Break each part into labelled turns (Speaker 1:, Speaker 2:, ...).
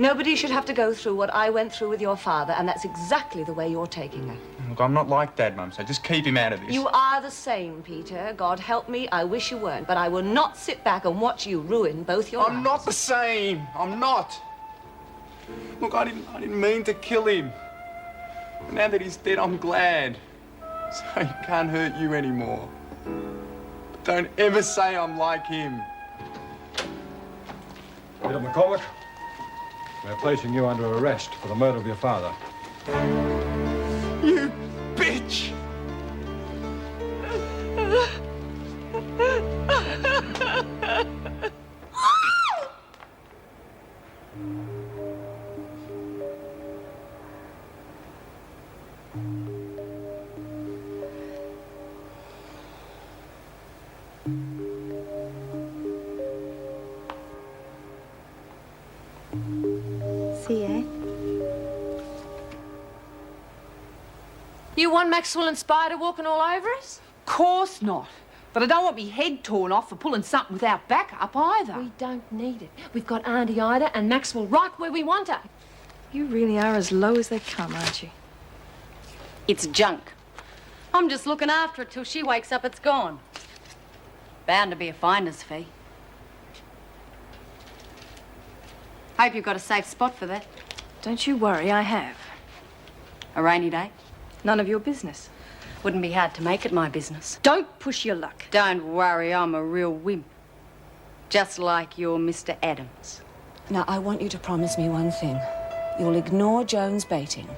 Speaker 1: Nobody should have to go through what I went through with your father, and that's exactly the way you're taking her.
Speaker 2: Look, I'm not like Dad, Mum, so just keep him out of this.
Speaker 1: You are the same, Peter. God help me, I wish you weren't. But I will not sit back and watch you ruin both your lives.
Speaker 2: I'm not the same. I'm not. Look, I didn't mean to kill him. But now that he's dead, I'm glad. So he can't hurt you anymore. But don't ever say I'm like him.
Speaker 3: Peter McCormick, we're placing you under arrest for the murder of your father.
Speaker 2: You bitch!
Speaker 4: See ya.
Speaker 5: You want Maxwell and Spider walking all over us?
Speaker 6: Course not. But I don't want me head torn off for pulling something without backup either.
Speaker 5: We don't need it. We've got Auntie Ida and Maxwell right where we want her.
Speaker 4: You really are as low as they come, aren't you?
Speaker 7: It's junk. I'm just looking after it till she wakes up, it's gone. Bound to be a finder's fee. Hope you've got a safe spot for that.
Speaker 4: Don't you worry, I have.
Speaker 7: A rainy day?
Speaker 4: None of your business.
Speaker 7: Wouldn't be hard to make it my business.
Speaker 4: Don't push your luck.
Speaker 7: Don't worry, I'm a real wimp. Just like your Mr. Adams.
Speaker 1: Now, I want you to promise me one thing. You'll ignore Joan's baiting.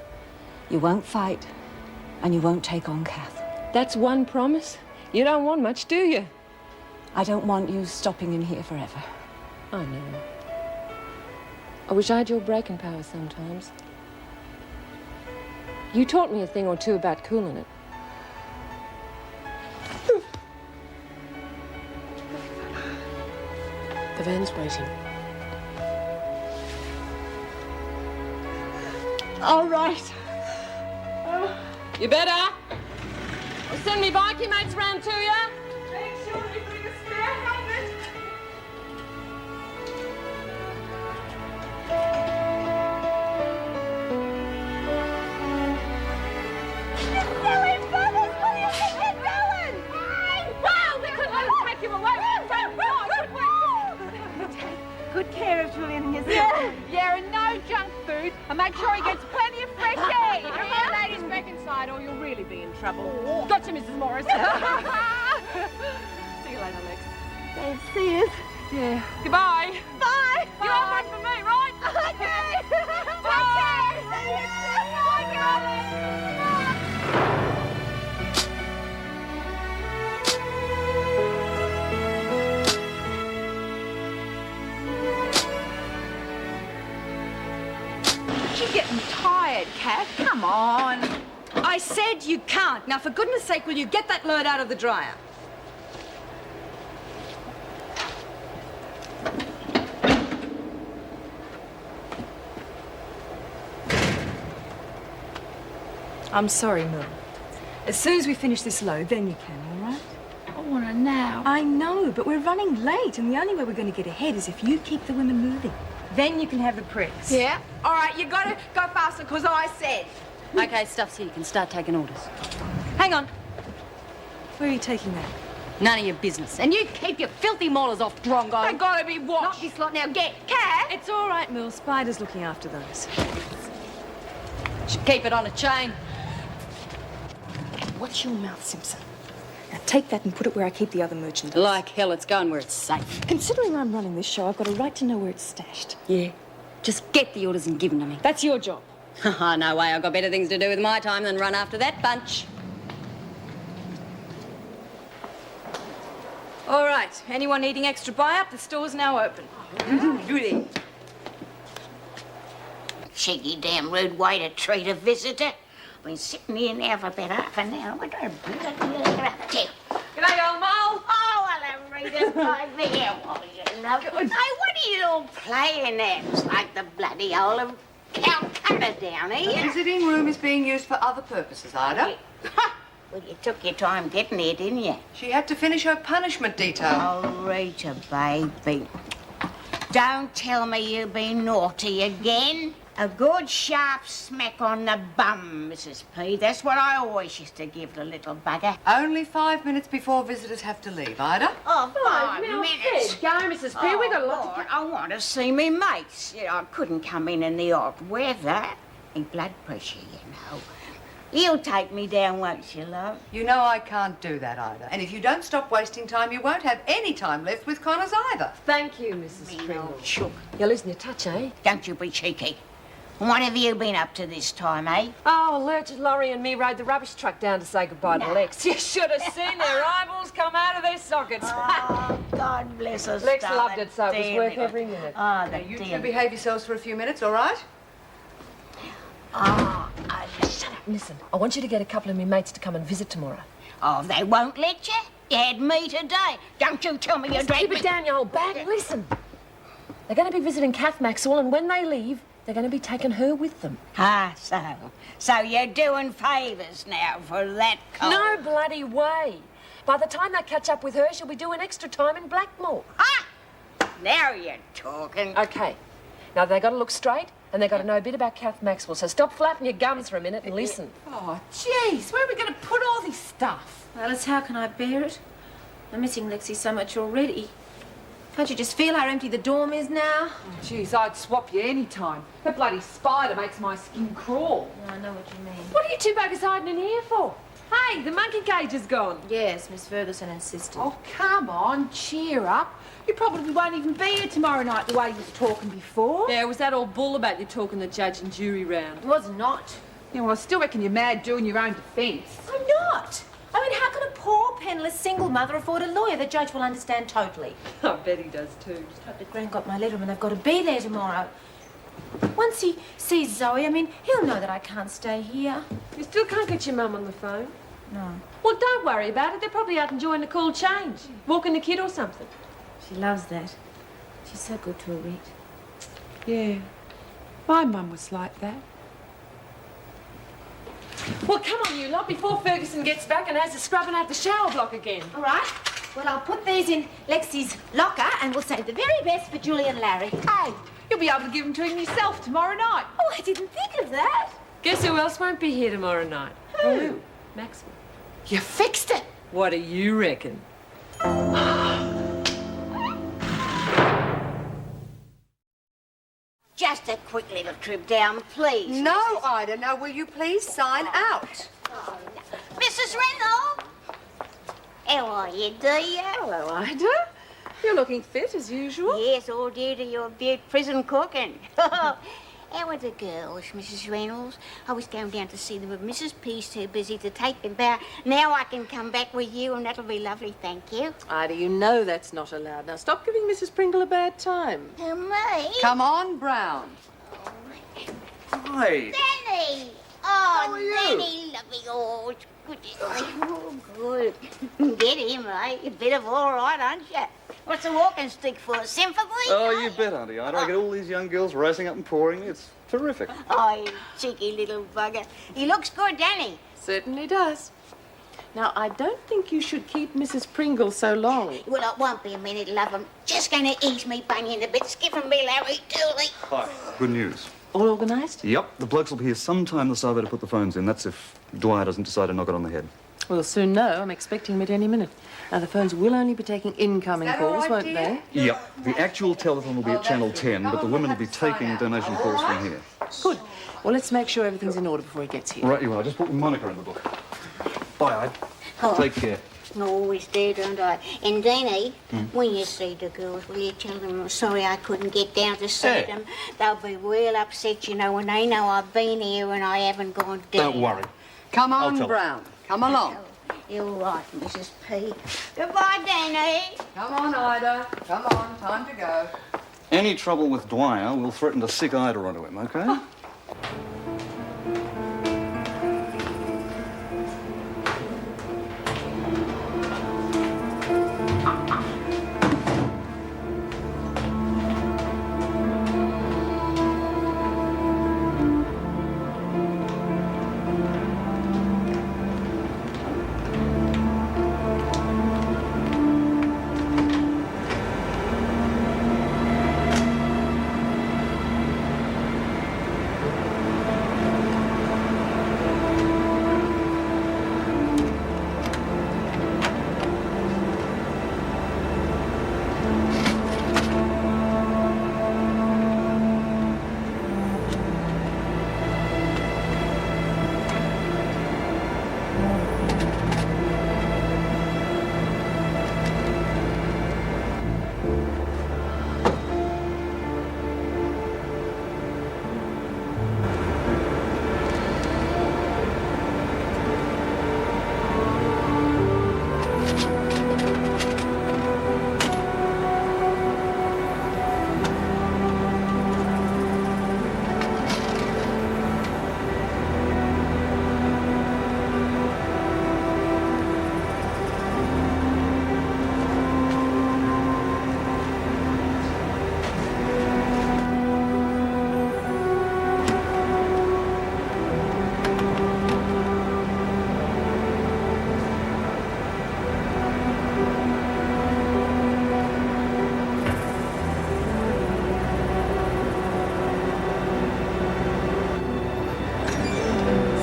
Speaker 1: You won't fight, and you won't take on Kath.
Speaker 5: That's one promise. You don't want much, do you?
Speaker 1: I don't want you stopping in here forever.
Speaker 5: I know. I wish I had your braking power sometimes. You taught me a thing or two about cooling it. The van's waiting.
Speaker 6: All right.
Speaker 5: You better. I'll send me bikie mates round to you.
Speaker 6: Make sure you bring a spare helmet.
Speaker 8: Good care of Julian and yourself.
Speaker 6: Yeah, and no junk food. And make sure he gets plenty of fresh air.
Speaker 5: Come on, ladies, back inside or you'll really be in trouble.
Speaker 6: Gotcha, Mrs. Morris.
Speaker 5: See you later, Lex.
Speaker 8: Thanks, see you.
Speaker 6: Yeah. Goodbye.
Speaker 8: Bye.
Speaker 6: You have one for me, right?
Speaker 8: Okay.
Speaker 6: You're getting tired, Kat. Come on.
Speaker 4: I said you can't. Now, for goodness sake, will you get that load out of the dryer? I'm sorry, Mel. As soon as we finish this load, then you can, all right?
Speaker 6: I want to now.
Speaker 4: I know, but we're running late, and the only way we're going to get ahead is if you keep the women moving. Then you can have the press.
Speaker 6: Yeah? All right, you got to go faster, because I said.
Speaker 7: Okay, stuff's here. You can start taking orders.
Speaker 4: Hang on. Where are you taking that?
Speaker 7: None of your business. And you keep your filthy maulers off, Drongo.
Speaker 6: They got to be
Speaker 7: Not
Speaker 6: watched.
Speaker 7: this lot now. Get.
Speaker 6: Kat!
Speaker 4: It's all right, Mill. Spider's looking after those.
Speaker 7: Should keep it on a chain.
Speaker 4: Watch your mouth, Simpson. Now take that and put it where I keep the other merchandise.
Speaker 7: Like hell, it's going where it's safe.
Speaker 4: Considering I'm running this show, I've got a right to know where it's stashed.
Speaker 7: Yeah. Just get the orders and give them to me.
Speaker 4: That's your job.
Speaker 7: Haha, no way. I've got better things to do with my time than run after that bunch.
Speaker 4: All right. Anyone needing extra buy-up? The store's now open.
Speaker 7: Goody.
Speaker 9: Cheeky damn rude way to treat a visitor. I've been sitting here now for about half an hour. I got a bloody up to.
Speaker 6: G'day, old mole.
Speaker 9: Oh, hello, Rita. Hi there. Oh, you love it. Hey, what are you all playing at? It's like the bloody hole of Calcutta down
Speaker 10: The
Speaker 9: here.
Speaker 10: visiting room is being used for other purposes, Ida.
Speaker 9: Ha! Well, you took your time getting here, didn't you?
Speaker 10: She had to finish her punishment detail.
Speaker 9: Oh, Rita, baby. Don't tell me you've been naughty again. A good sharp smack on the bum, Mrs. P. That's what I always used to give the little bugger.
Speaker 10: Only 5 minutes before visitors have to leave, Ida.
Speaker 9: Oh, 5
Speaker 5: now,
Speaker 9: minutes.
Speaker 5: Go, Mrs. P. We've got a lot to
Speaker 9: Lord, I want to see me mates. You know, I couldn't come in the hot weather. My blood pressure, you know. You'll take me down, won't you, love?
Speaker 10: You know I can't do that, Ida. And if you don't stop wasting time, you won't have any time left with Connors either.
Speaker 5: Thank you, Mrs.
Speaker 9: Me
Speaker 5: Pringle.
Speaker 9: old chook.
Speaker 5: You're losing your touch, eh?
Speaker 9: Don't you be cheeky. What have you been up to this time, eh?
Speaker 5: Oh, Lurch, Laurie and me rode the rubbish truck down to say goodbye to Lex. You should have seen their eyeballs come out of their sockets.
Speaker 9: Oh, God bless us.
Speaker 5: Lex loved it, so it was worth every minute.
Speaker 9: Oh,
Speaker 10: Now,
Speaker 9: the
Speaker 10: you two
Speaker 9: dear.
Speaker 10: behave yourselves for a few minutes, all right?
Speaker 9: Oh,
Speaker 5: Shut up. Listen, I want you to get a couple of me mates to come and visit tomorrow.
Speaker 9: oh, they won't let you? You had me today. Don't you tell me you're
Speaker 5: Just keep
Speaker 9: dragging
Speaker 5: it down, you old bag. Listen. They're going to be visiting Kath Maxwell, and when they leave, they're going to be taking her with them.
Speaker 9: Ah, so you're doing favours now for that call.
Speaker 5: No bloody way. By the time they catch up with her, she'll be doing extra time in Blackmore.
Speaker 9: Ah! Now you're talking.
Speaker 5: Okay. Now, they got to look straight, and they got to know a bit about Kath Maxwell. So stop flapping your gums for a minute and listen.
Speaker 6: Oh, jeez, where are we going to put all this stuff?
Speaker 4: Alice, how can I bear it? I'm missing Lexi so much already. Can't you just feel how empty the dorm is now?
Speaker 6: Oh, jeez, I'd swap you any time. That bloody spider makes my skin crawl.
Speaker 4: I know what you mean.
Speaker 5: What are you two buggers hiding in here for? Hey, the monkey cage is gone.
Speaker 4: Yes, Miss Ferguson insisted.
Speaker 6: Oh, come on, cheer up. You probably won't even be here tomorrow night the way you was talking before.
Speaker 5: Yeah, was that all bull about you talking the judge and jury round?
Speaker 4: It was not.
Speaker 6: Yeah, well, I still reckon you're mad doing your own defence.
Speaker 4: I'm not. I mean, how can a poor, penniless, single mother afford a lawyer? The judge will understand totally.
Speaker 5: I bet he does too.
Speaker 4: Just hope that Gran got my letter and they've got to be there tomorrow. Once he sees Zoe, I mean, he'll know that I can't stay here.
Speaker 5: You still can't get your mum on the phone?
Speaker 4: No.
Speaker 5: Well, don't worry about it. They're probably out enjoying the cool change. Walking the kid or something.
Speaker 4: She loves that. She's so good to her, Rita.
Speaker 6: Yeah, my mum was like that.
Speaker 5: Well, come on, you lot, before Ferguson gets back and has to scrubbing out the shower block again.
Speaker 4: All right. Well, I'll put these in Lexi's locker and we'll save the very best for Julie and Larry.
Speaker 6: Hey, you'll be able to give them to him yourself tomorrow night.
Speaker 4: Oh, I didn't think of that.
Speaker 5: Guess who else won't be here tomorrow night?
Speaker 6: Who?
Speaker 5: Maxwell.
Speaker 6: You fixed it.
Speaker 5: What do you reckon?
Speaker 9: Just a quick little trip down, please.
Speaker 10: No, Ida. Now, will you please sign out?
Speaker 9: Oh, no. Mrs. Reynolds! How are you, dear?
Speaker 5: Hello, Ida. You're looking fit as usual.
Speaker 9: Yes, all due to your prison cooking. How are the girls, Mrs. Reynolds? I was going down to see them, but Mrs. P's too busy to take them back. Now I can come back with you, and that'll be lovely, thank you.
Speaker 5: Ida, you know that's not allowed. Now stop giving Mrs. Pringle a bad time.
Speaker 9: To me?
Speaker 10: Come on, Brown.
Speaker 11: Hi.
Speaker 9: Danny! Oh,
Speaker 11: How are you?
Speaker 9: Danny, lovely. Oh, it's good. Oh, good. Get him, eh? A bit of all right, aren't you? What's the walking stick for? Sympathy?
Speaker 11: Oh, you bet, Auntie Ida. I get all these young girls racing up and pouring. It's terrific.
Speaker 9: Oh, you cheeky little bugger. He looks good, Danny.
Speaker 5: Certainly does. Now, I don't think you should keep Mrs. Pringle so long.
Speaker 9: Well, it won't be a minute, love. I'm just going to ease me bunion a bit. Skipping me, Larry, Dooley.
Speaker 11: Hi. Good news.
Speaker 5: All organised?
Speaker 11: Yep, the blokes will be here sometime this hour to put the phones in. That's if Dwyer doesn't decide to knock it on the head.
Speaker 5: We'll soon know. I'm expecting him at any minute. Now, the phones will only be taking incoming
Speaker 10: Is that all
Speaker 5: calls,
Speaker 10: right,
Speaker 5: won't
Speaker 10: dear?
Speaker 5: they?
Speaker 11: Yep, the actual telephone will be at Channel 10, but the women will be taking donation calls from here.
Speaker 5: Good. Well, let's make sure everything's in order before he gets here.
Speaker 11: Right, you are. Just put Monica in the book. Bye, Ida.
Speaker 9: Oh.
Speaker 11: Take care.
Speaker 9: Always there, don't I? And Danny, when you see the girls, will you tell them I'm sorry I couldn't get down to see
Speaker 11: Hey.
Speaker 9: them? They'll be well upset, you know, when they know I've been here and I haven't gone down.
Speaker 11: Don't worry.
Speaker 10: Come
Speaker 11: I'll
Speaker 10: on,
Speaker 11: tell
Speaker 10: Brown. Come along.
Speaker 9: You're right, Mrs. P. Goodbye, Danny.
Speaker 10: Come on, Ida. Come on. Time to go.
Speaker 11: Any trouble with Dwyer, we'll threaten to sick Ida onto him, okay?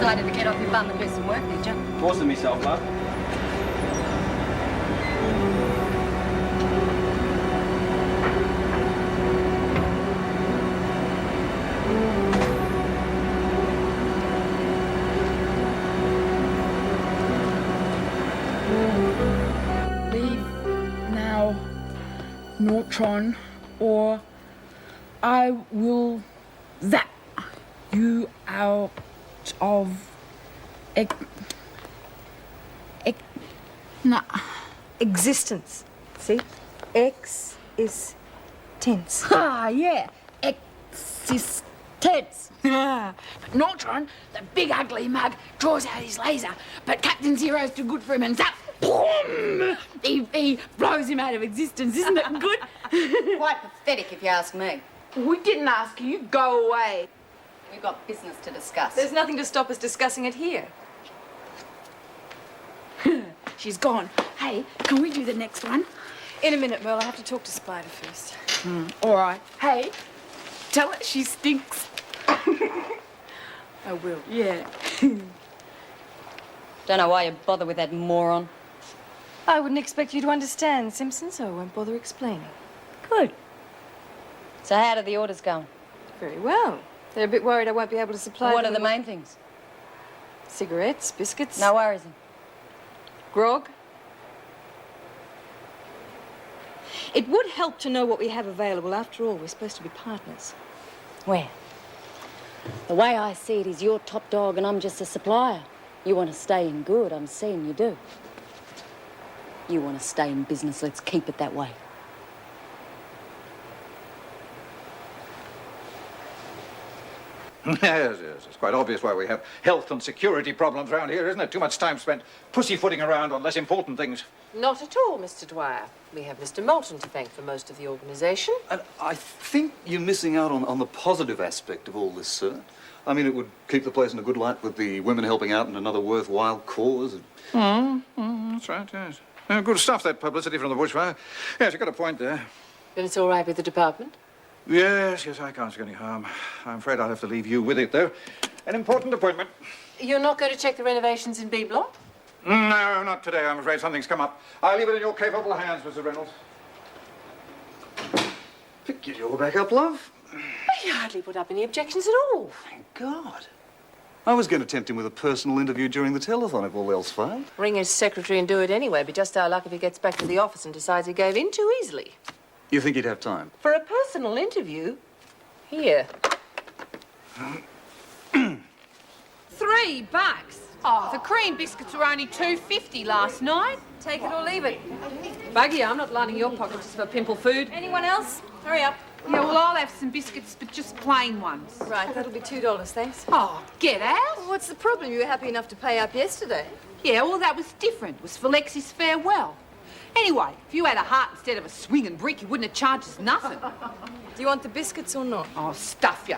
Speaker 7: decided to get off your bum and do some work, did you?
Speaker 12: Forcing myself, love.
Speaker 6: Leave now, Neutron, or I will zap you out of
Speaker 8: Existence. See? X is tense.
Speaker 6: Ah, yeah, existence. But Neutron, the big ugly mug, draws out his laser, but Captain Zero's too good for him and zap! Boom! He blows him out of existence. Isn't it good?
Speaker 7: Quite pathetic, if you ask me.
Speaker 6: We didn't ask you. You go away.
Speaker 7: We've got business to discuss.
Speaker 5: There's nothing to stop us discussing it here.
Speaker 6: She's gone. Hey, can we do the next one?
Speaker 5: In a minute, Merle. I have to talk to Spider first.
Speaker 6: All right. Hey, tell her she stinks.
Speaker 5: I will.
Speaker 6: Yeah.
Speaker 7: Don't know why you bother with that moron.
Speaker 5: I wouldn't expect you to understand, Simpson, so I won't bother explaining.
Speaker 7: Good. So how do the orders go?
Speaker 5: Very well. They're a bit worried I won't be able to supply
Speaker 7: What
Speaker 5: them
Speaker 7: are the
Speaker 5: with
Speaker 7: main things?
Speaker 5: cigarettes, biscuits.
Speaker 7: No worries.
Speaker 5: Grog.
Speaker 8: It would help to know what we have available. After all, we're supposed to be partners.
Speaker 7: Where? The way I see it is you're top dog and I'm just a supplier. You want to stay in good, I'm seeing you do. You want to stay in business, let's keep it that way.
Speaker 3: Yes, it's quite obvious why we have health and security problems around here, isn't it? Too much time spent pussyfooting around on less important things.
Speaker 5: Not at all, Mr. Dwyer. We have Mr. Moulton to thank for most of the organisation.
Speaker 11: And I think you're missing out on the positive aspect of all this, sir. I mean, it would keep the place in a good light with the women helping out in another worthwhile cause.
Speaker 3: That's right, yes. Good stuff, that publicity from the bushfire. Yes, you've got a point there.
Speaker 5: Then it's all right with the department?
Speaker 3: Yes, I can't see any harm. I'm afraid I'll have to leave you with it, though. An important appointment.
Speaker 5: You're not going to check the renovations in B block?
Speaker 3: No, not today. I'm afraid something's come up. I'll leave it in your capable hands, Mr. Reynolds.
Speaker 11: Pick your back up, love.
Speaker 5: He hardly put up any objections at all.
Speaker 11: Thank God. I was going to tempt him with a personal interview during the telethon if all else failed.
Speaker 5: Ring his secretary and do it anyway. Be just our luck if he gets back to the office and decides he gave in too easily.
Speaker 11: You think he'd have time?
Speaker 5: For a personal interview? Here.
Speaker 6: $3. Oh, the cream biscuits were only $2.50 last night.
Speaker 5: Take it or leave it. Buggy, I'm not lining your pocket just for pimple food. Anyone else? Hurry up.
Speaker 6: Yeah, well, I'll have some biscuits, but just plain ones.
Speaker 5: Right, that'll be $2, thanks.
Speaker 6: Oh, get out.
Speaker 5: What's the problem? You were happy enough to pay up yesterday.
Speaker 6: Yeah, well, that was different. It was for Lexi's farewell. Anyway, if you had a heart instead of a swinging brick, you wouldn't have charged us nothing.
Speaker 5: Do you want the biscuits or not?
Speaker 6: Oh, stuff you.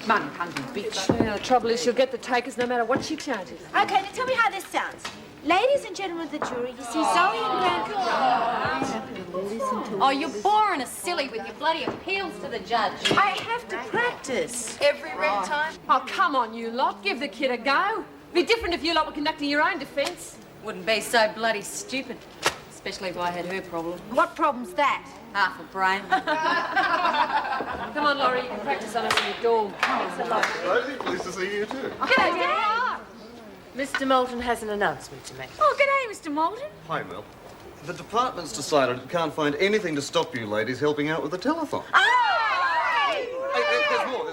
Speaker 6: Money-hungry bitch.
Speaker 5: Yeah, the trouble is she'll get the takers no matter what she charges.
Speaker 4: Okay, now tell me how this sounds. Ladies and gentlemen of the jury, you see Zoe and Grant...
Speaker 7: Oh, you're boring us silly with your bloody appeals to the judge.
Speaker 4: I have to practice.
Speaker 5: Every red time?
Speaker 6: Oh, come on, you lot. Give the kid a go. Be different if you lot were conducting your own defence.
Speaker 7: Wouldn't be so bloody stupid. Especially if I had her problem.
Speaker 4: What problem's that?
Speaker 7: Half a brain.
Speaker 5: Come on, Laurie, you can practice on us in the dorm.
Speaker 11: Rosie, pleased to see you too.
Speaker 4: G'day, Dad.
Speaker 5: Mr. Moulton has an announcement to make.
Speaker 4: Oh, g'day, Mr. Moulton.
Speaker 11: Hi, Mel. The department's decided it can't find anything to stop you ladies helping out with the telethon.
Speaker 4: Oh!
Speaker 11: There's more.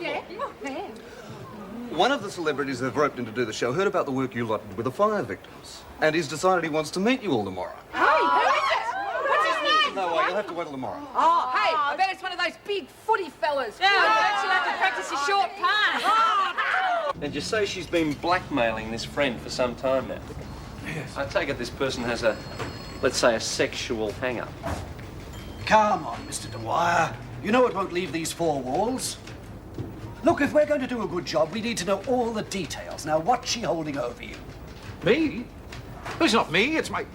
Speaker 11: One of the celebrities they've roped in to do the show heard about the work you lot did with the fire victims, and he's decided he wants to meet you all tomorrow.
Speaker 6: Hey, who is it? What's his name?
Speaker 11: No, you'll have to wait till tomorrow.
Speaker 6: Oh, hey, I bet it's one of those big footy fellas.
Speaker 5: Yeah, don't you have to practice your short pass?
Speaker 12: And you say she's been blackmailing this friend for some time now? Yes. I take it this person has a, let's say, a sexual hang-up.
Speaker 13: Come on, Mr. Dwyer. You know it won't leave these four walls. Look, if we're going to do a good job, we need to know all the details. Now, what's she holding over you?
Speaker 3: Me? Well, it's not me. It's my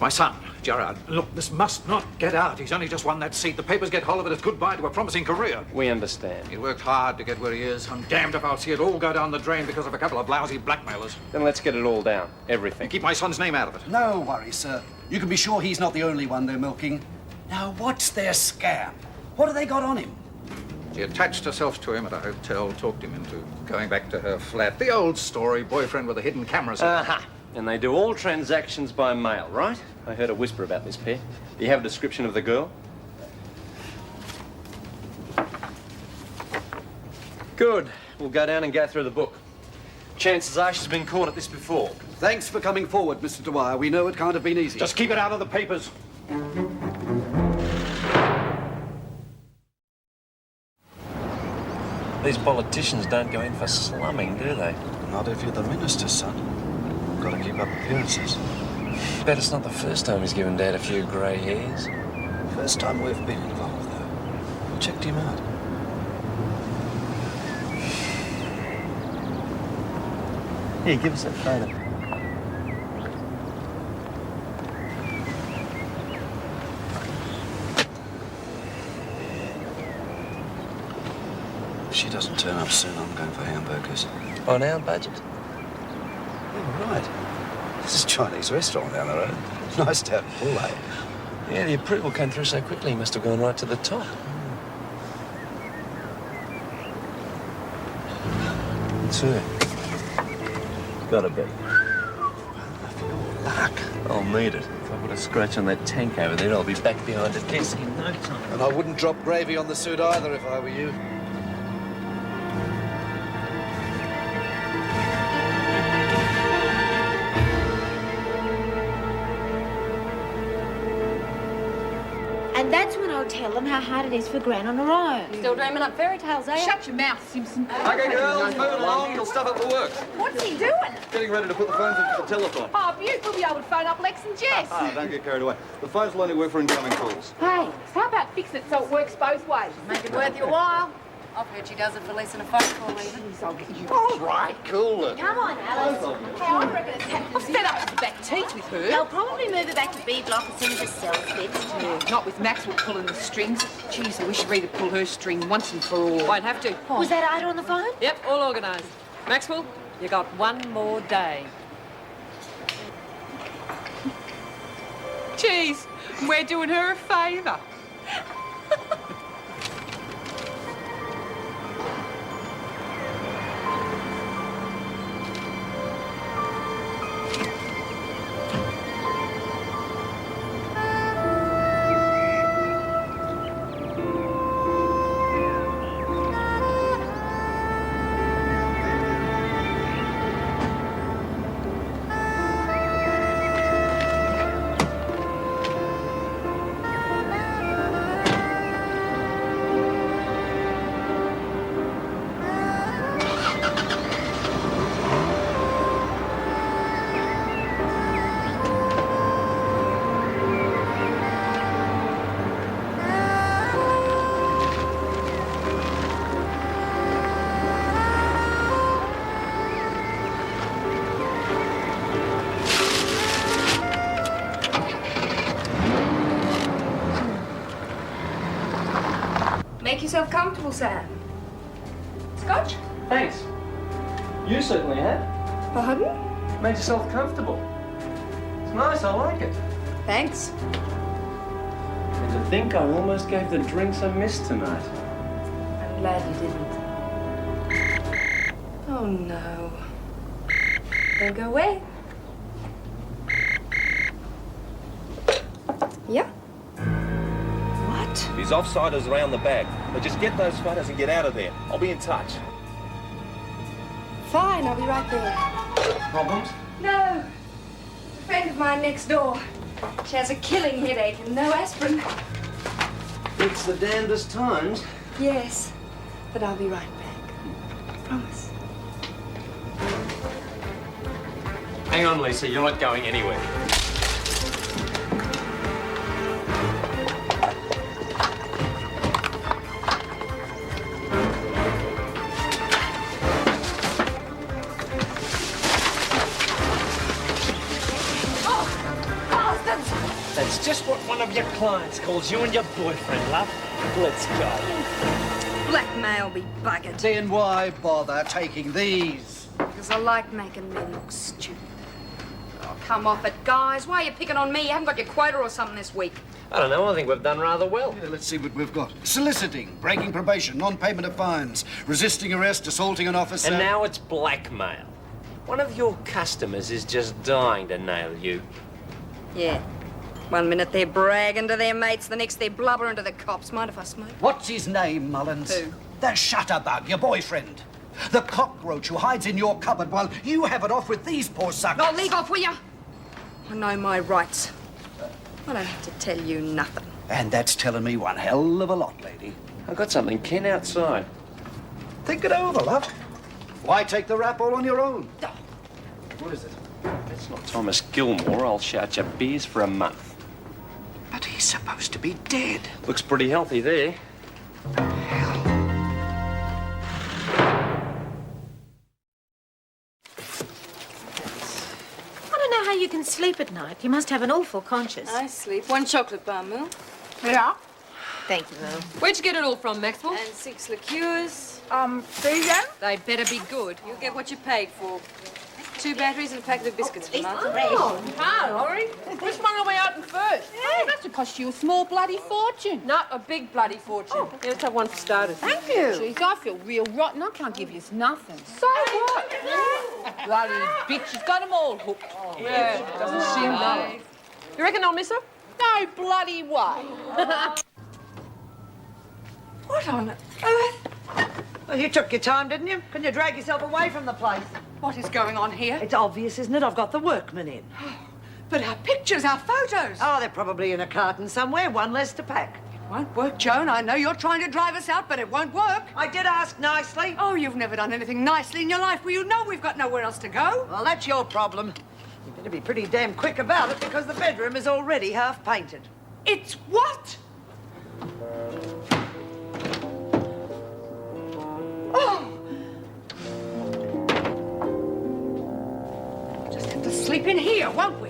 Speaker 3: son, Gerard, look, this must not get out. He's only just won that seat. The papers get hold of it. It's goodbye to a promising career.
Speaker 12: We understand.
Speaker 3: He worked hard to get where he is. I'm damned if I'll see it all go down the drain because of a couple of lousy blackmailers.
Speaker 12: Then let's get it all down. Everything.
Speaker 3: And keep my son's name out of it.
Speaker 13: No worries, sir. You can be sure he's not the only one they're milking. Now, what's their scam? What have they got on him?
Speaker 3: She attached herself to him at a hotel, talked him into going back to her flat. The old story, boyfriend with a hidden camera.
Speaker 12: Aha. And they do all transactions by mail, right? I heard a whisper about this pair. Do you have a description of the girl? Good. We'll go down and go through the book. Chances are she's been caught at this before.
Speaker 13: Thanks for coming forward, Mr. Dwyer. We know it can't have been easy.
Speaker 3: Just keep it out of the papers.
Speaker 12: These politicians don't go in for slumming, do they?
Speaker 11: Not if you're the minister, son. Got to keep up appearances.
Speaker 12: Bet it's not the first time he's given Dad a few grey hairs.
Speaker 11: First time we've been involved, though. We checked him out.
Speaker 12: Here, give us that photo.
Speaker 11: If she doesn't turn up soon, I'm going for hamburgers.
Speaker 12: On our budget.
Speaker 11: Yeah, right. This is a Chinese restaurant down the road. Nice to have a pull, eh?
Speaker 12: Yeah, the approval came through so quickly, he must have gone right to the top. It's her. Gotta be.
Speaker 11: Luck.
Speaker 12: I'll need it. If I put a scratch on that tank over there, I'll be back behind a desk in no time.
Speaker 11: And I wouldn't drop gravy on the suit either if I were you.
Speaker 4: And that's when I'll tell them how hard it is for Gran on her own.
Speaker 7: Still dreaming up fairy tales, eh?
Speaker 6: Shut your mouth, Simpson.
Speaker 11: Okay, girls, move along. You'll stuff up for work.
Speaker 6: What's he doing?
Speaker 11: Getting ready to put the phones into the telephone.
Speaker 6: Oh, Beaut, we'll be able to phone up Lex and Jess.
Speaker 11: Don't get carried away. The phones will only work for incoming calls.
Speaker 6: Hey, how about fix it so it works both ways?
Speaker 7: Make it worth your while. I've heard she does it for less than a phone call, even.
Speaker 6: Jeez, I'll get you.
Speaker 11: All right, cool then.
Speaker 4: Come on, Alice.
Speaker 6: Hey, I reckon it's I'm fed up with the back teeth with her.
Speaker 4: They'll probably move her back to B block as soon as the cell fits.
Speaker 6: Yeah, not with Maxwell pulling the strings. Jeez, I wish Rita pull her string once and for all.
Speaker 5: Won't have to.
Speaker 4: Was that Ida on the phone?
Speaker 5: Yep, all organised. Maxwell, you got one more day.
Speaker 6: Jeez, we're doing her a favour.
Speaker 8: Make yourself comfortable, Sam. Scotch?
Speaker 12: Thanks. You certainly have.
Speaker 8: Pardon?
Speaker 12: Made yourself comfortable. It's nice, I like it.
Speaker 8: Thanks.
Speaker 12: And to think I almost gave the drinks a miss tonight.
Speaker 8: I'm glad you didn't. Oh, no. Don't go away. Yeah?
Speaker 12: His offsiders around the bag. But just get those photos and get out of there. I'll be in touch.
Speaker 8: Fine, I'll be right there.
Speaker 12: Problems?
Speaker 8: No. A friend of mine next door. She has a killing headache and no aspirin.
Speaker 12: It's the damnedest times.
Speaker 8: Yes, but I'll be right back. Promise.
Speaker 12: Hang on, Lisa. You're not going anywhere. just what one of your clients calls you and your boyfriend, love. Let's go.
Speaker 8: Blackmail be buggered.
Speaker 13: Then why bother taking these?
Speaker 8: Because I like making men look stupid. Oh, come off it, guys. Why are you picking on me? You haven't got your quota or something this week.
Speaker 12: I don't know, I think we've done rather well.
Speaker 13: Yeah, let's see what we've got. Soliciting, breaking probation, non-payment of fines, resisting arrest, assaulting an officer.
Speaker 12: And now it's blackmail. One of your customers is just dying to nail you.
Speaker 8: Yeah. One minute they're bragging to their mates, the next they're blubbering to the cops. Mind if I smoke?
Speaker 13: What's his name, Mullins?
Speaker 8: Who?
Speaker 13: The shutterbug, your boyfriend. The cockroach who hides in your cupboard while you have it off with these poor suckers.
Speaker 8: No, leave off, will you? I know my rights. I don't have to tell you nothing.
Speaker 13: And that's telling me one hell of a lot, lady.
Speaker 12: I've got something, Ken, outside.
Speaker 13: Think it over, love. Why take the rap all on your own? What is it?
Speaker 12: It's not Thomas Gilmore. I'll shout you beers for a month.
Speaker 13: But he's supposed to be dead.
Speaker 12: Looks pretty healthy there.
Speaker 4: I don't know how you can sleep at night. You must have an awful conscience.
Speaker 8: I sleep. 1 chocolate bar, Mill.
Speaker 4: Yeah. Thank you, Mel.
Speaker 5: Where'd you get it all from, Maxwell?
Speaker 8: And 6 liqueurs.
Speaker 4: These then?
Speaker 8: They better be good. You'll get what you paid for. 2 batteries and a packet of biscuits for Martha.
Speaker 5: Hi, Laurie. Which one are we open first?
Speaker 6: Oh, that's to cost you a small bloody fortune.
Speaker 5: Not a big bloody fortune. Yeah, let's have one for starters.
Speaker 6: Thank you. Jeez, I feel real rotten. I can't give you nothing.
Speaker 5: So what?
Speaker 6: Bloody bitch, she's got them all hooked.
Speaker 5: Yeah, doesn't seem that. You reckon I'll miss her?
Speaker 6: No bloody way.
Speaker 8: What on earth?
Speaker 14: Well, you took your time, didn't you? Couldn't you drag yourself away from the place?
Speaker 8: What is going on here?
Speaker 14: It's obvious, isn't it? I've got the workmen in.
Speaker 8: But our pictures, our photos.
Speaker 14: Oh, they're probably in a carton somewhere, one less to pack.
Speaker 8: It won't work, Joan. I know you're trying to drive us out, but it won't work.
Speaker 14: I did ask nicely.
Speaker 8: Oh, you've never done anything nicely in your life. Well, you know we've got nowhere else to go.
Speaker 14: Well, that's your problem. You better be pretty damn quick about it because the bedroom is already half painted.
Speaker 8: It's what? Oh! Just have to sleep in here, won't we?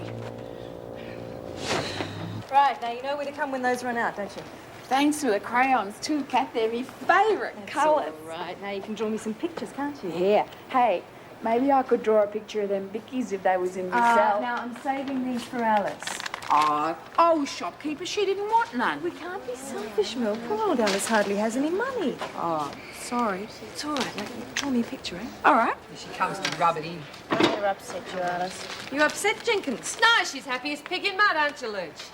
Speaker 15: Right, now you know where to come when those run out, don't you?
Speaker 6: Thanks for the crayons too, Kath. They're my favourite colours.
Speaker 15: All right, now you can draw me some pictures, can't you?
Speaker 6: Yeah. Hey, maybe I could draw a picture of them bickies if they was in my cell.
Speaker 15: Now I'm saving these for Alice.
Speaker 6: Oh, shopkeeper, she didn't want none.
Speaker 15: We can't be selfish, Mill. Poor old Alice hardly has any money.
Speaker 6: Oh, sorry.
Speaker 15: It's all right. Now, draw me a picture, eh?
Speaker 6: All right.
Speaker 8: She comes to rub it in.
Speaker 15: I'll upset you, Alice.
Speaker 5: You upset Jenkins? No, she's happy as pig in mud, aren't you, Luge?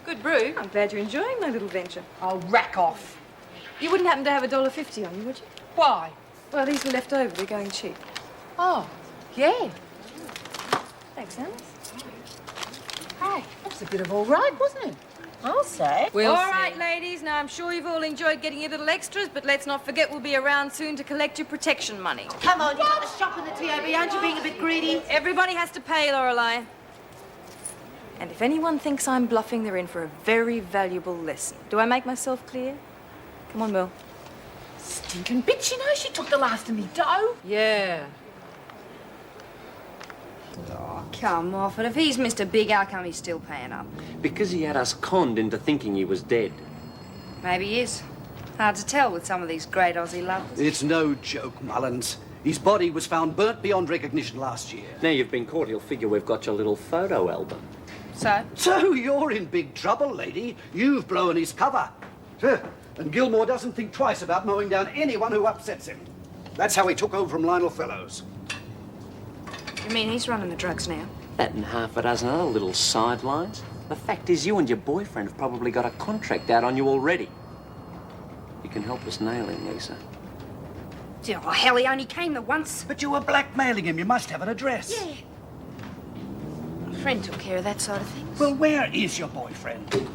Speaker 5: Good brew.
Speaker 15: I'm glad you're enjoying my little venture.
Speaker 8: Oh, rack off.
Speaker 15: You wouldn't happen to have $1.50 on you, would you?
Speaker 8: Why?
Speaker 15: Well, these were left over. They're going cheap.
Speaker 6: Oh, yeah.
Speaker 15: Thanks, Alice.
Speaker 6: Hey, that was a bit of all right, wasn't it?
Speaker 15: I'll say.
Speaker 5: We'll
Speaker 15: All
Speaker 5: see.
Speaker 15: right, ladies. Now, I'm sure you've all enjoyed getting your little extras, but let's not forget we'll be around soon to collect your protection money.
Speaker 14: Come on, you've got to shop in the TAB. Aren't you being a bit greedy?
Speaker 15: Everybody has to pay, Lorelei. And if anyone thinks I'm bluffing, they're in for a very valuable lesson. Do I make myself clear? Come on, Mill.
Speaker 6: Stinking bitch, you know, she took the last of me dough.
Speaker 5: Yeah.
Speaker 8: Oh, come off it. If he's Mr. Big, how come he's still paying up?
Speaker 12: Because he had us conned into thinking he was dead.
Speaker 8: Maybe he is. Hard to tell with some of these great Aussie lovers.
Speaker 13: It's no joke, Mullins. His body was found burnt beyond recognition last year.
Speaker 12: Now you've been caught, he'll figure we've got your little photo album.
Speaker 13: So you're in big trouble, lady. You've blown his cover. And Gilmore doesn't think twice about mowing down anyone who upsets him. That's how he took over from Lionel Fellows.
Speaker 8: You mean he's running the drugs now?
Speaker 12: That and half a dozen other little sidelines. The fact is, you and your boyfriend have probably got a contract out on you already. You can help us nail him, Lisa.
Speaker 8: Oh, hell, he only came the once.
Speaker 13: But you were blackmailing him. You must have an address.
Speaker 8: Yeah. A friend took care of that sort of thing.
Speaker 13: Well, where is your boyfriend?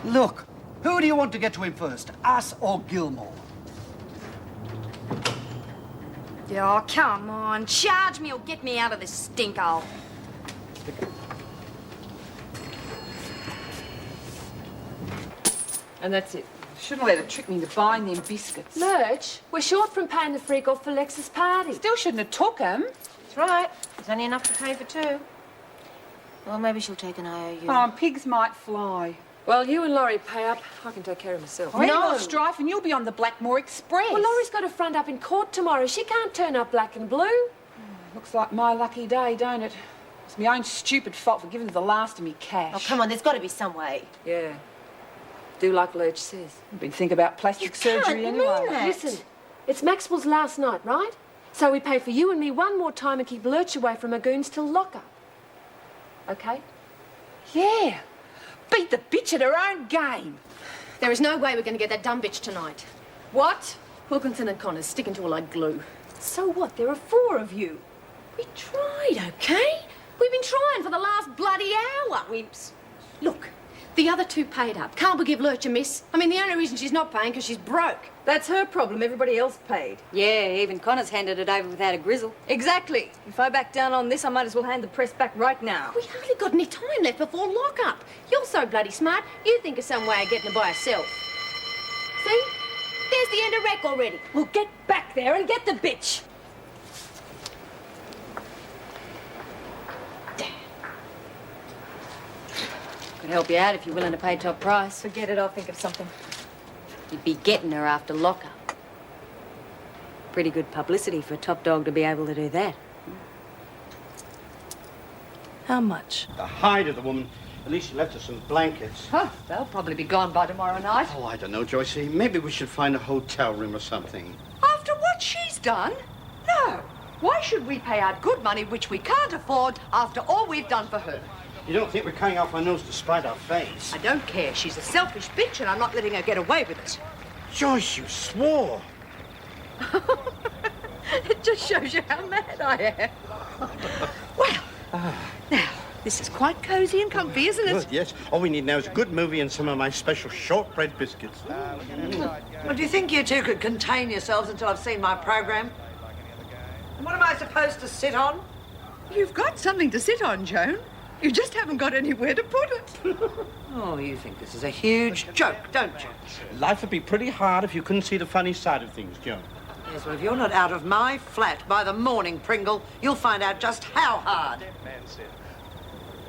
Speaker 13: Look, who do you want to get to him first, us or Gilmore?
Speaker 8: Oh, come on. Charge me or get me out of this stinkhole.
Speaker 5: And that's it.
Speaker 6: Shouldn't let her trick me into buying them biscuits.
Speaker 5: Lurch, we're short from paying the freak off for Lex's party.
Speaker 6: Still shouldn't have took them.
Speaker 15: That's right. There's only enough to pay for two.
Speaker 4: Well, maybe she'll take an IOU.
Speaker 6: Oh, and pigs might fly.
Speaker 5: Well, you and Laurie pay up. I can take care of myself.
Speaker 6: We ain't got strife and you'll be on the Blackmore Express.
Speaker 5: Well, Laurie's got a front up in court tomorrow. She can't turn up black and blue.
Speaker 6: Looks like my lucky day, don't it? It's my own stupid fault for giving her the last of me cash.
Speaker 4: Oh, come on, there's got to be some way.
Speaker 5: Yeah. Do like Lurch says.
Speaker 6: I've been thinking about plastic surgery anyway.
Speaker 5: Listen, it's Maxwell's last night, right? So we pay for you and me one more time and keep Lurch away from her goons till lock-up. Okay?
Speaker 6: Yeah. Beat the bitch at her own game.
Speaker 4: There is no way we're going to get that dumb bitch tonight.
Speaker 5: What?
Speaker 4: Wilkinson and Connor's sticking to her like glue.
Speaker 5: So what? There are 4 of you.
Speaker 4: We tried, okay? We've been trying for the last bloody hour.
Speaker 5: Wimps.
Speaker 4: Look, the other 2 paid up. Can't we give Lurch a miss? I mean, the only reason she's not paying because she's broke.
Speaker 5: That's her problem. Everybody else paid.
Speaker 7: Yeah, even Connor's handed it over without a grizzle.
Speaker 15: Exactly. If I back down on this, I might as well hand the press back right now.
Speaker 4: We hardly got any time left before lock-up. You're so bloody smart, you think of some way of getting her by herself. See? There's the end of wreck already.
Speaker 5: Well, get back there and get the bitch.
Speaker 7: Could help you out if you're willing to pay top price.
Speaker 15: Forget it, I'll think of something.
Speaker 7: You'd be getting her after lock-up. Pretty good publicity for a top dog to be able to do that.
Speaker 15: How much?
Speaker 16: The hide of the woman. At least she left us some blankets.
Speaker 10: Huh, they'll probably be gone by tomorrow night.
Speaker 16: Oh, I don't know, Joycey. Maybe we should find a hotel room or something.
Speaker 10: After what she's done? No. Why should we pay out good money which we can't afford after all we've done for her?
Speaker 16: You don't think we're cutting off our nose to spite our face?
Speaker 10: I don't care. She's a selfish bitch and I'm not letting her get away with it.
Speaker 16: Joyce, you swore.
Speaker 10: It just shows you how mad I am. Well, now, this is quite cosy and comfy, isn't it?
Speaker 16: Good, yes. All we need now is a good movie and some of my special shortbread biscuits.
Speaker 14: Well, do you think you two could contain yourselves until I've seen my program? And what am I supposed to sit on?
Speaker 10: You've got something to sit on, Joan. You just haven't got anywhere to put it.
Speaker 14: Oh, you think this is a huge joke, don't you?
Speaker 16: Life would be pretty hard if you couldn't see the funny side of things, Joan.
Speaker 14: Yes, well, if you're not out of my flat by the morning, Pringle, you'll find out just how hard.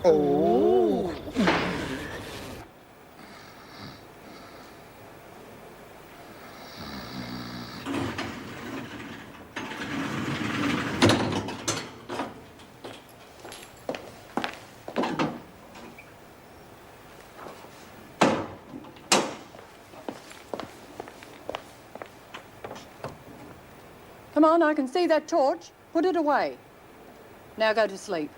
Speaker 16: Oh.
Speaker 6: Come on, I can see that torch. Put it away. Now go to sleep.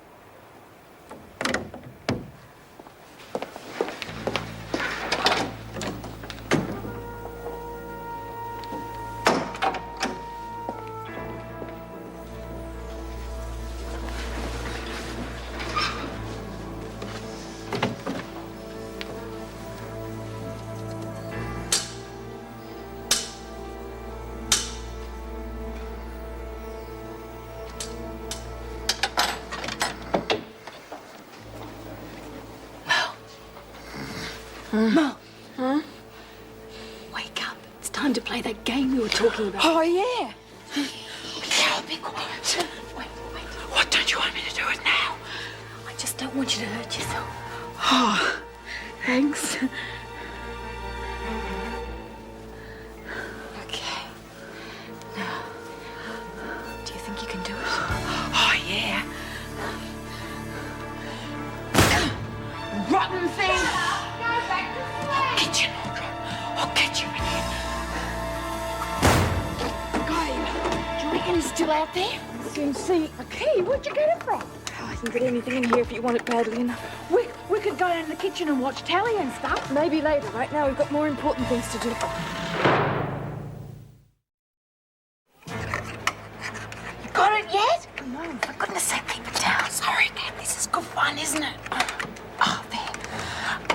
Speaker 7: Mom. Huh? Wake up. It's time to play that game we were talking about.
Speaker 6: Oh, yeah.
Speaker 7: Carol, be quiet. Wait.
Speaker 6: What, don't you want me to do it now?
Speaker 7: I just don't want you to hurt yourself.
Speaker 6: Oh, thanks.
Speaker 7: Okay. Now, do you think you can do it?
Speaker 6: Oh, yeah. Rotten thing! I'll get you, Nora. I'll get you again.
Speaker 7: Guy, do you reckon he's still out there?
Speaker 6: I can see a key. Where'd you get it from?
Speaker 15: Oh, I can get anything in here if you want it badly enough.
Speaker 6: We could go down to the kitchen and watch telly and stuff.
Speaker 15: Maybe later. Right now, we've got more important things to do.
Speaker 6: You got it yet? No, for goodness sake, keep it down. Sorry, Dad. This is good fun, isn't it? Oh, there.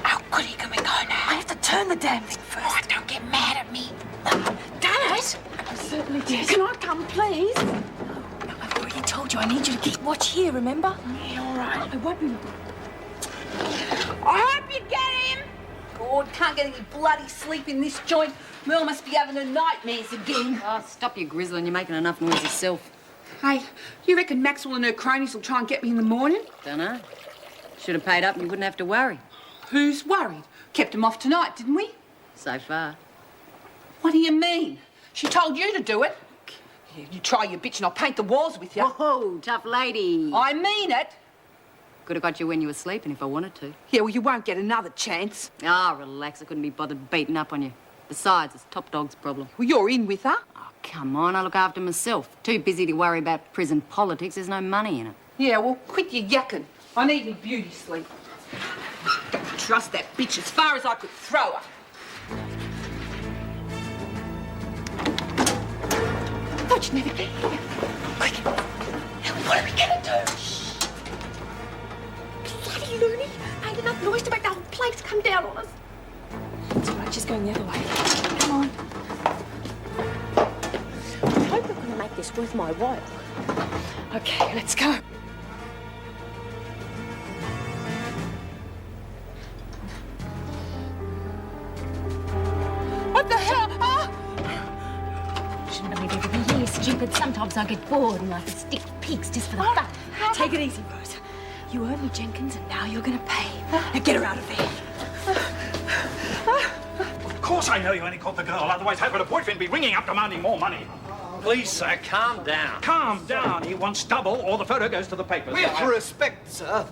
Speaker 6: How goody can we go now? I have to turn the damn thing first. Oh, don't get mad at me. Done it?
Speaker 15: I certainly did.
Speaker 6: Can I come, please?
Speaker 15: I've already told you I need you to keep watch here, remember?
Speaker 6: Yeah, all right.
Speaker 15: I won't be...
Speaker 6: I hope you get him.
Speaker 10: God, can't get any bloody sleep in this joint. Merle must be having her nightmares again.
Speaker 7: Oh, stop your grizzling. You're making enough noise yourself.
Speaker 6: Hey, you reckon Maxwell and her cronies will try and get me in the morning?
Speaker 7: Dunno. Should have paid up and you wouldn't have to worry.
Speaker 10: Who's worried? Kept him off tonight, didn't we?
Speaker 7: So far.
Speaker 10: What do you mean? She told you to do it. You try your bitch and I'll paint the walls with you.
Speaker 7: Whoa, tough lady.
Speaker 10: I mean it.
Speaker 7: Could have got you when you were sleeping if I wanted to.
Speaker 10: Yeah, well, you won't get another chance.
Speaker 7: Ah, relax. I couldn't be bothered beating up on you. Besides, it's Top Dog's problem.
Speaker 10: Well, you're in with her.
Speaker 7: Oh, come on. I look after myself. Too busy to worry about prison politics. There's no money in it.
Speaker 10: Yeah, well, quit your yakking. I need me beauty sleep. Don't trust that bitch as far as I could throw her. Thought you'd never get here. Quick. What are we gonna do? Bloody loony. Made enough noise to make the whole place come down on us.
Speaker 5: It's all right, she's going the other way. Come on.
Speaker 4: I hope you're going to make this worth my while.
Speaker 5: Okay, let's go.
Speaker 10: What the hell? Ah!
Speaker 4: Shouldn't believe you could be here, stupid. Sometimes I get bored and I can stick pigs just for the fun.
Speaker 5: Take it easy, Rose. You owe me, Jenkins, and now you're going to pay. Now get her out of there.
Speaker 13: Of course I know you only caught the girl, otherwise how could a boyfriend be ringing up demanding more money?
Speaker 12: Please, sir, calm down.
Speaker 13: Calm down. He wants double or the photo goes to the papers.
Speaker 17: With respect, sir.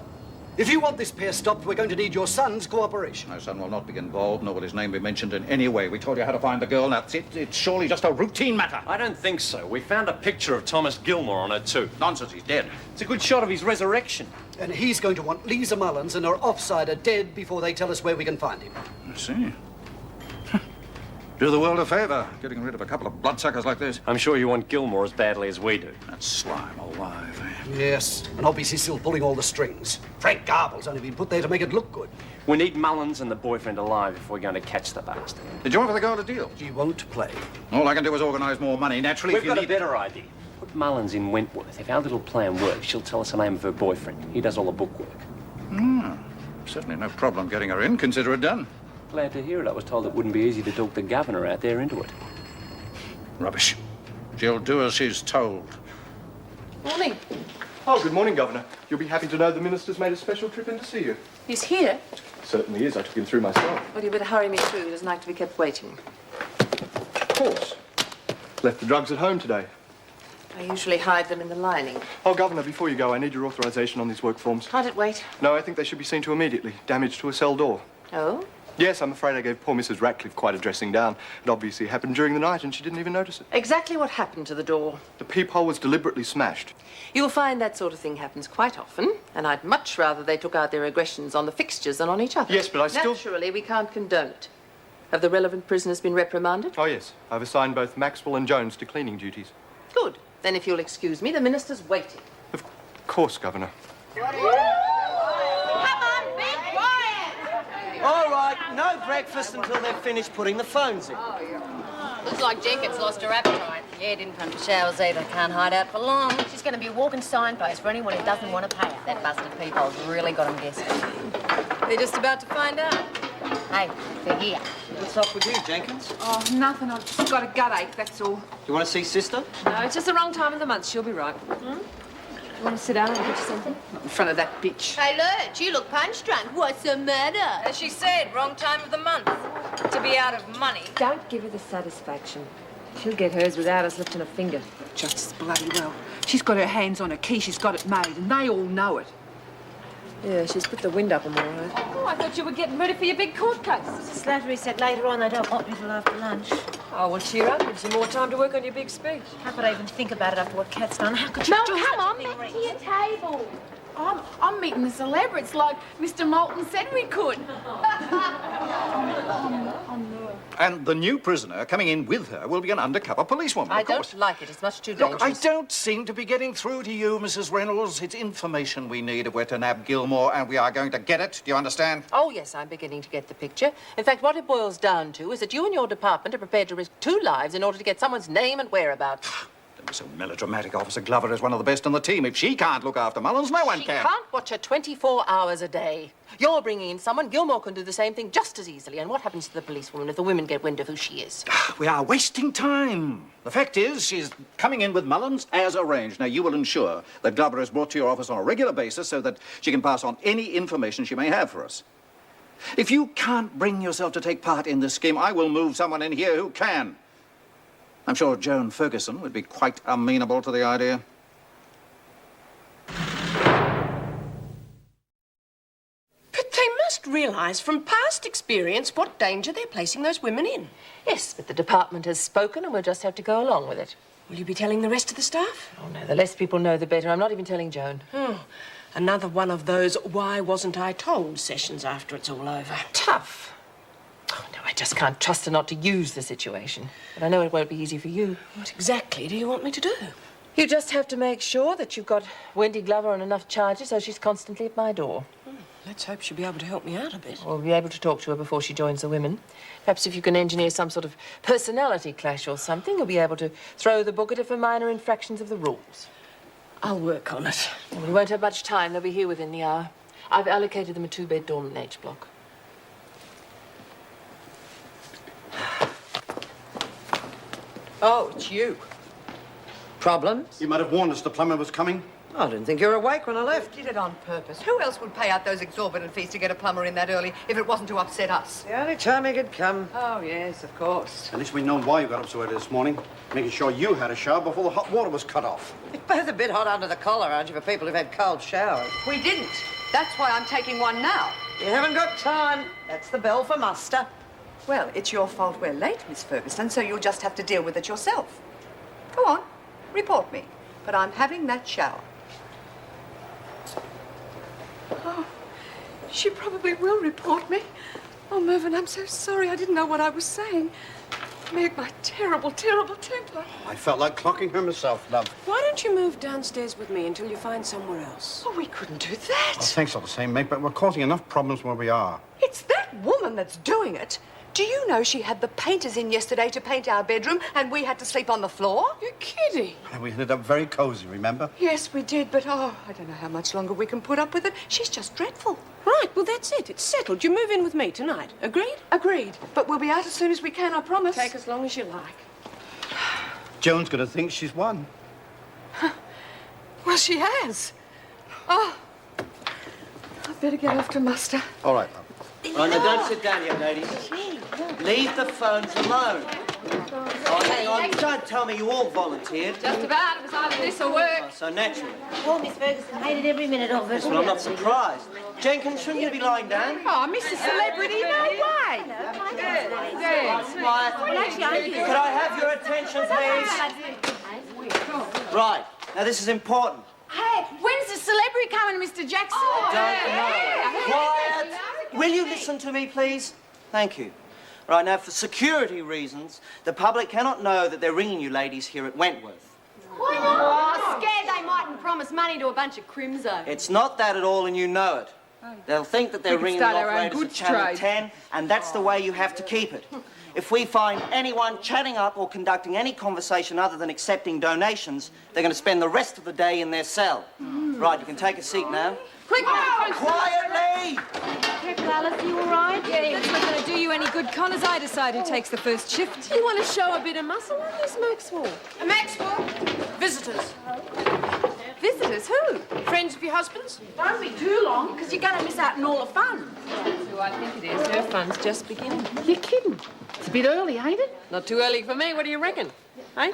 Speaker 17: If you want this pair stopped, we're going to need your son's cooperation.
Speaker 3: My son will not be involved, nor will his name be mentioned in any way. We told you how to find the girl. Now, it's surely just a routine matter.
Speaker 12: I don't think so. We found a picture of Thomas Gilmore on her, too.
Speaker 3: Nonsense, he's dead.
Speaker 12: It's a good shot of his resurrection.
Speaker 17: And he's going to want Lisa Mullins and her offsider dead before they tell us where we can find him.
Speaker 3: I see. Do the world a favour, getting rid of a couple of bloodsuckers like this.
Speaker 12: I'm sure you want Gilmore as badly as we do.
Speaker 3: That slime alive, eh?
Speaker 17: Yes, and obviously still pulling all the strings. Frank Garble's only been put there to make it look good.
Speaker 12: We need Mullins and the boyfriend alive if we're going to catch the bastard.
Speaker 3: Did you offer the girl a deal?
Speaker 17: She won't play.
Speaker 3: All I can do is organise more money. Naturally,
Speaker 12: We've
Speaker 3: if you
Speaker 12: got
Speaker 3: need...
Speaker 12: a better idea. Put Mullins in Wentworth. If our little plan works, she'll tell us the name of her boyfriend. He does all the bookwork.
Speaker 3: Certainly no problem getting her in. Consider it done.
Speaker 12: Glad to hear it. I was told it wouldn't be easy to talk the governor out there into it.
Speaker 3: Rubbish. She'll do as she's told.
Speaker 15: Morning.
Speaker 18: Oh, good morning, Governor. You'll be happy to know the Minister's made a special trip in to see you.
Speaker 15: He's here.
Speaker 18: Certainly is. I took him through myself.
Speaker 15: Well, you better hurry me through. He doesn't like to be kept waiting.
Speaker 18: Of course. Left the drugs at home today.
Speaker 15: I usually hide them in the lining.
Speaker 18: Oh, Governor, before you go, I need your authorization on these work forms.
Speaker 15: Can't it wait?
Speaker 18: No, I think they should be seen to immediately. Damage to a cell door.
Speaker 15: Oh?
Speaker 18: Yes, I'm afraid I gave poor Mrs. Ratcliffe quite a dressing down. It obviously happened during the night and she didn't even notice it.
Speaker 15: Exactly what happened to the door?
Speaker 18: The peephole was deliberately smashed.
Speaker 15: You'll find that sort of thing happens quite often, and I'd much rather they took out their aggressions on the fixtures than on each other.
Speaker 18: Yes, but I still...
Speaker 15: Naturally, we can't condone it. Have the relevant prisoners been reprimanded?
Speaker 18: Oh, yes. I've assigned both Maxwell and Jones to cleaning duties.
Speaker 15: Good. Then if you'll excuse me, the minister's waiting.
Speaker 18: Of course, Governor.
Speaker 19: All right, no breakfast until they've finished putting the phones in.
Speaker 7: Looks like Jenkins lost her appetite. Yeah, didn't pump the showers either. Can't hide out for long.
Speaker 4: She's going to be a walking signpost for anyone who doesn't want to pay her.
Speaker 7: That busted peephole's really got him guessing. They're just about to find out.
Speaker 4: Hey, they're here.
Speaker 19: What's up with you, Jenkins?
Speaker 10: Oh, nothing. I've just got a gut ache, that's all.
Speaker 19: Do you want to see Sister?
Speaker 5: No, it's just the wrong time of the month. She'll be right. You want to sit down and get you something?
Speaker 10: Not in front of that bitch.
Speaker 4: Hey, Lurch, you look punch-drunk. What's the matter?
Speaker 15: As she said, wrong time of the month. To be out of money.
Speaker 5: Don't give her the satisfaction. She'll get hers without us lifting a finger.
Speaker 10: Just as bloody well. She's got her hands on a key. She's got it made, and they all know it.
Speaker 5: Yeah, she's put the wind up them all right.
Speaker 10: Oh, I thought you were getting ready for your big court case.
Speaker 4: Slattery said later on they don't want people after lunch.
Speaker 5: Oh, well, cheer up. Gives you more time to work on your big speech.
Speaker 4: How could I even think about it after what Kat's done? How could you do
Speaker 6: come on,
Speaker 4: such a thing,
Speaker 6: back to
Speaker 4: Reece?
Speaker 6: your table. I'm meeting the celebrities like Mr. Moulton said we could.
Speaker 3: And the new prisoner coming in with her will be an undercover policewoman,
Speaker 15: I
Speaker 3: of course.
Speaker 15: don't like it. It's much too
Speaker 3: Look,
Speaker 15: dangerous.
Speaker 3: I don't seem to be getting through to you, Mrs. Reynolds. It's information we need if we're to nab Gilmore, and we are going to get it. Do you understand?
Speaker 15: Oh, yes, I'm beginning to get the picture. In fact, what it boils down to is that you and your department are prepared to risk 2 lives in order to get someone's name and whereabouts.
Speaker 3: Don't be so melodramatic. Officer Glover is one of the best on the team. If she can't look after Mullins, no one
Speaker 20: She
Speaker 3: can.
Speaker 20: can't watch her 24 hours a day. You're bringing in someone. Gilmore can do the same thing just as easily. And what happens to the policewoman if the women get wind of who she is?
Speaker 3: We are wasting time. The fact is, she's coming in with Mullins as arranged. Now, you will ensure that Glover is brought to your office on a regular basis so that she can pass on any information she may have for us. If you can't bring yourself to take part in this scheme, I will move someone in here who can. I'm sure Joan Ferguson would be quite amenable to the idea.
Speaker 20: But they must realise from past experience what danger they're placing those women in. Yes, but the department has spoken and we'll just have to go along with it. Will you be telling the rest of the staff? Oh, no, the less people know, the better. I'm not even telling Joan. Oh, another one of those why wasn't I told sessions after it's all over. Tough. Oh, no, I just can't trust her not to use the situation. But I know it won't be easy for you. What exactly do you want me to do? You just have to make sure that you've got Wendy Glover on enough charges so she's constantly at my door. Let's hope she'll be able to help me out a bit. We'll be able to talk to her before she joins the women. Perhaps if you can engineer some sort of personality clash or something, you'll be able to throw the book at her for minor infractions of the rules. I'll work on it. We won't have much time. They'll be here within the hour. I've allocated them a 2-bed dorm in H block.
Speaker 14: Oh, it's you. Problems?
Speaker 16: You might have warned us the plumber was coming.
Speaker 14: I didn't think you were awake when I left.
Speaker 10: Did it on purpose. Who else would pay out those exorbitant fees to get a plumber in that early if it wasn't to upset us?
Speaker 14: The only time he could come.
Speaker 10: Oh, yes, of course.
Speaker 16: At least we know why you got up so early this morning. Making sure you had a shower before the hot water was cut off.
Speaker 14: You're both a bit hot under the collar, aren't you, for people who've had cold showers?
Speaker 10: We didn't. That's why I'm taking one now.
Speaker 14: You haven't got time. That's the bell for muster.
Speaker 10: Well, it's your fault we're late, Miss Ferguson, so you'll just have to deal with it yourself. Go on, report me. But I'm having that shower. Oh, she probably will report me. Oh, Mervyn, I'm so sorry. I didn't know what I was saying. Meg, my terrible, terrible temper.
Speaker 16: I felt like clocking her myself, love.
Speaker 1: Why don't you move downstairs with me until you find somewhere else?
Speaker 10: Oh, we couldn't do that.
Speaker 16: Well, thanks all the same, Meg, but we're causing enough problems where we are.
Speaker 10: It's that woman that's doing it. Do you know she had the painters in yesterday to paint our bedroom and we had to sleep on the floor? You're kidding.
Speaker 16: And we ended up very cozy, remember?
Speaker 10: Yes, we did, but I don't know how much longer we can put up with it. She's just dreadful.
Speaker 1: Right, well, that's it. It's settled. You move in with me tonight. Agreed?
Speaker 10: Agreed. But we'll be out as soon as we can, I promise.
Speaker 1: Take as long as you like.
Speaker 16: Joan's going to think she's won.
Speaker 10: Well, she has. Oh, I'd better get off to muster.
Speaker 16: All right, love.
Speaker 19: Right, now don't sit down yet, ladies. Leave the phones alone. Oh, hang on. Don't tell me you all volunteered.
Speaker 4: Just about. It was either this or work.
Speaker 19: Oh, so naturally.
Speaker 9: Poor Miss Ferguson hated every minute of it.
Speaker 19: Yes, well, I'm not surprised. Jenkins, shouldn't you be lying down?
Speaker 10: Oh, Mr. Celebrity, no way.
Speaker 19: Could I have your attention, please? Right. Now, this is important.
Speaker 6: Hey, when's the celebrity coming, Mr. Jackson?
Speaker 19: Don't know. Quiet. Will you listen to me, please? Thank you. Right, now, for security reasons, the public cannot know that they're ringing you ladies here at Wentworth.
Speaker 4: Why not? Oh, scared they mightn't promise money to a bunch of crimzo.
Speaker 19: It's not that at all, and you know it. They'll think that they're
Speaker 4: We could
Speaker 19: ringing the
Speaker 4: start our own
Speaker 19: operators of
Speaker 4: goods
Speaker 19: Channel
Speaker 4: trade.
Speaker 19: 10, and that's the way you have to keep it. If we find anyone chatting up or conducting any conversation other than accepting donations, they're going to spend the rest of the day in their cell. Right, you can take a seat now.
Speaker 6: Quick!
Speaker 19: Quietly!
Speaker 6: Careful, Alice, you all right?
Speaker 15: Yeah, that's not going to do you any good, Connors. I decide who takes the first shift.
Speaker 1: You want to show a bit of muscle on this, Maxwell?
Speaker 10: Maxwell, visitors.
Speaker 1: Visitors? Who? Friends of your husband's?
Speaker 6: Don't be too long, because you're going to miss out on all the fun.
Speaker 1: That's who I think it is. Her fun's just beginning.
Speaker 6: You're kidding. It's a bit early, ain't it?
Speaker 1: Not too early for me. What do you reckon? Hey?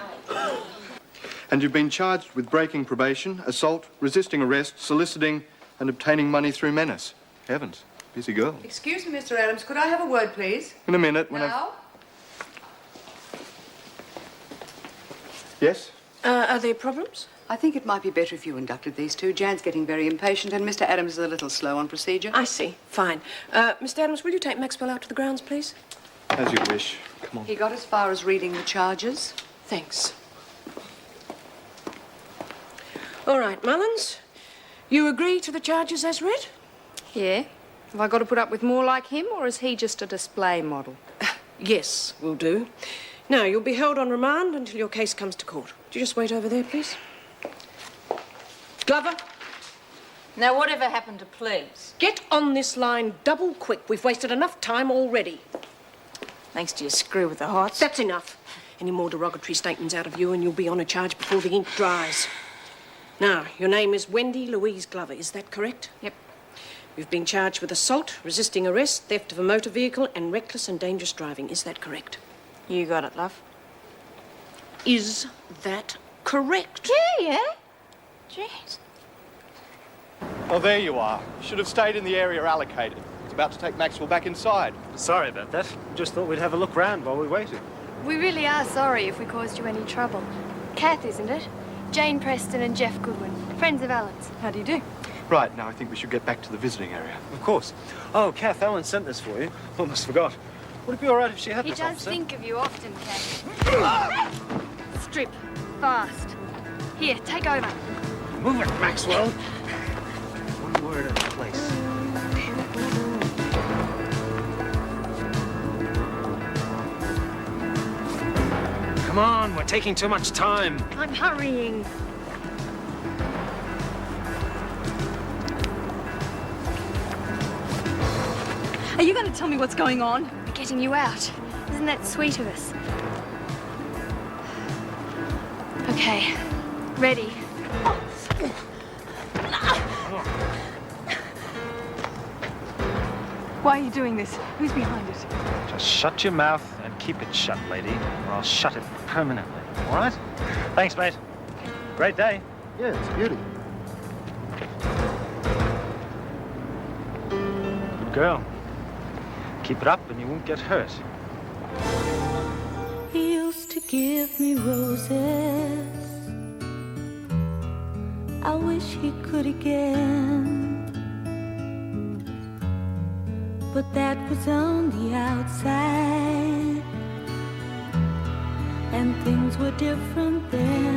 Speaker 18: And you've been charged with breaking probation, assault, resisting arrest, soliciting, and obtaining money through menace. Heavens, busy girl.
Speaker 10: Excuse me, Mr. Adams. Could I have a word, please?
Speaker 18: In a minute, when
Speaker 10: Now?
Speaker 18: Yes?
Speaker 1: Are there problems?
Speaker 10: I think it might be better if you inducted these two. Jan's getting very impatient and Mr. Adams is a little slow on procedure.
Speaker 1: I see. Fine. Mr. Adams, will you take Maxwell out to the grounds, please?
Speaker 18: As you wish. Come on.
Speaker 10: He got as far as reading the charges.
Speaker 1: Thanks. All right, Mullins. You agree to the charges as read?
Speaker 8: Yeah. Have I got to put up with more like him, or is he just a display model?
Speaker 1: Yes, will do.
Speaker 20: Now, you'll be held on remand until your case comes to court. Would you just wait over there, please? Glover?
Speaker 15: Now, whatever happened to please?
Speaker 20: Get on this line double quick. We've wasted enough time already.
Speaker 15: Thanks to your screw with the hearts.
Speaker 20: That's enough. Any more derogatory statements out of you and you'll be on a charge before the ink dries. Now, your name is Wendy Louise Glover, is that correct?
Speaker 15: Yep.
Speaker 20: You've been charged with assault, resisting arrest, theft of a motor vehicle, and reckless and dangerous driving. Is that correct?
Speaker 15: You got it, love.
Speaker 20: Is that correct?
Speaker 9: Yeah. Jeez.
Speaker 18: Oh, there you are. You should have stayed in the area allocated. It's about to take Maxwell back inside.
Speaker 21: Sorry about that. Just thought we'd have a look round while we waited.
Speaker 22: We really are sorry if we caused you any trouble. Kath, isn't it? Jane Preston and Jeff Goodwin, friends of Alan's.
Speaker 15: How do you do?
Speaker 18: Right, now I think we should get back to the visiting area.
Speaker 21: Of course. Oh, Kath, Alan sent this for you. Almost forgot. Would it be all right if she had
Speaker 22: He
Speaker 21: this,
Speaker 22: does
Speaker 21: officer?
Speaker 22: think of you often, Kath. Strip. Fast. Here, take over.
Speaker 21: Move it, Maxwell. One word at a place. Come on, we're taking too much time.
Speaker 22: I'm hurrying.
Speaker 15: Are you going to tell me what's going on?
Speaker 22: We're getting you out. Isn't that sweet of us? Okay. Ready.
Speaker 15: Why are you doing this? Who's behind it?
Speaker 21: Just shut your mouth and keep it shut, lady, or I'll shut it permanently. All right? Thanks, mate. Great day.
Speaker 18: Yeah, it's a beauty.
Speaker 21: Good girl. Keep it up and you won't get hurt.
Speaker 23: He used to give me roses. I wish he could again. But that was on the outside, and things were different then.